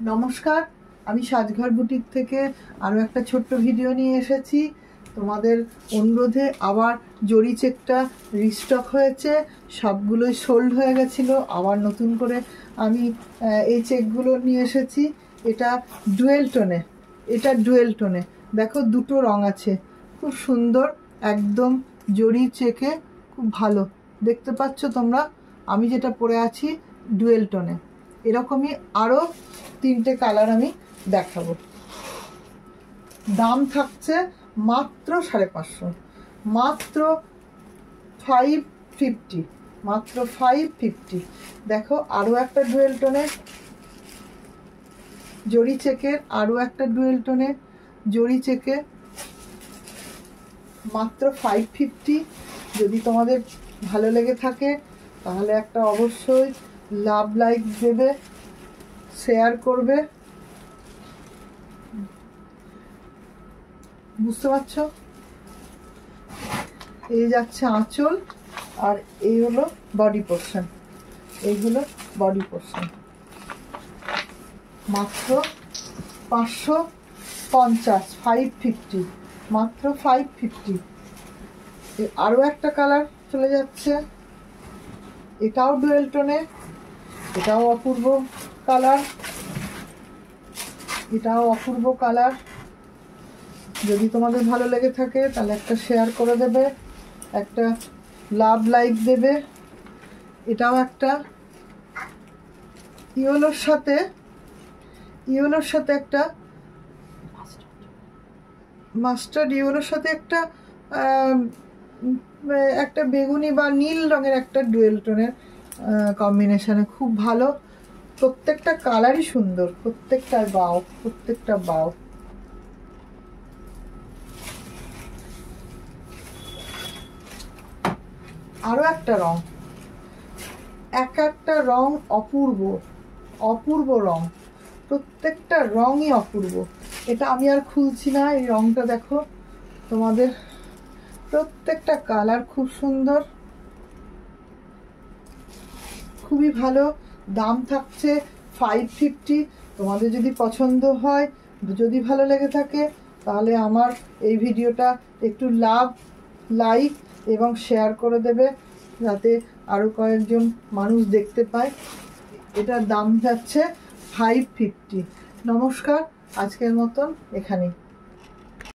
নমস্কার, আমি সাজঘর বুটিক থেকে আরও একটা ছোট্ট ভিডিও নিয়ে এসেছি। তোমাদের অনুরোধে আবার জরি চেকটা রিস্টক হয়েছে, সবগুলোই সোল্ড হয়ে গেছিলো। আবার নতুন করে আমি এই চেকগুলো নিয়ে এসেছি। এটা ডুয়েল টোনে, দেখো দুটো রং আছে, খুব সুন্দর, একদম জরি চেকে, খুব ভালো দেখতে পাচ্ছ তোমরা। আমি যেটা পরে আছি ডুয়েল টোনে, এরকমই আরও 3টে কালার আমি দেখাবো। দাম থাকছে মাত্র 550, মাত্র 550, মাত্র 550। দেখো আরও একটা ডুয়েল টোনের জরি চেকের, আরও একটা ডুয়েল টোনের জরি চেকে, মাত্র 550। যদি তোমাদের ভালো লেগে থাকে তাহলে একটা অবশ্যই লাভ লাইক দেবে, শেয়ার করবে। বুঝতে পারছো? এই যাচ্ছে আঁচল, আর এই হলো বডি পোর্শন, এইগুলো বডি পোর্শন। মাত্র 550, 550, মাত্র 550। আরও একটা কালার চলে যাচ্ছে, এটাও ডুয়েল টোনে, এটাও অপূর্ব কালার, এটাও অপূর্ব কালার। যদি তোমাদের ভালো লেগে থাকে তাহলে একটা শেয়ার করে দেবে, একটা লাভ লাইক দেবে। এটাও একটা ইয়েলোর সাথে একটা মাস্টার্ড, ইয়েলোর সাথে একটা বেগুনি বা নীল রঙের একটা ডুয়েল টোনের কম্বিনেশনে, খুব ভালো। প্রত্যেকটা কালারই সুন্দর, প্রত্যেকটা বাও। আরো একটা রং, একটা রং অপূর্ব রং, প্রত্যেকটা রঙই অপূর্ব। এটা আমি আর খুলছি না, এই রংটা দেখো তোমাদের। প্রত্যেকটা কালার খুব সুন্দর, খুবই ভালো। দাম থাকছে 550। তোমাদের যদি পছন্দ হয়, যদি ভালো লেগে থাকে তাহলে আমার এই ভিডিওটা একটু লাইক এবং শেয়ার করে দেবে, যাতে আরও কয়েকজন মানুষ দেখতে পায়। এটার দাম যাচ্ছে 550। নমস্কার, আজকের মতন এখানেই।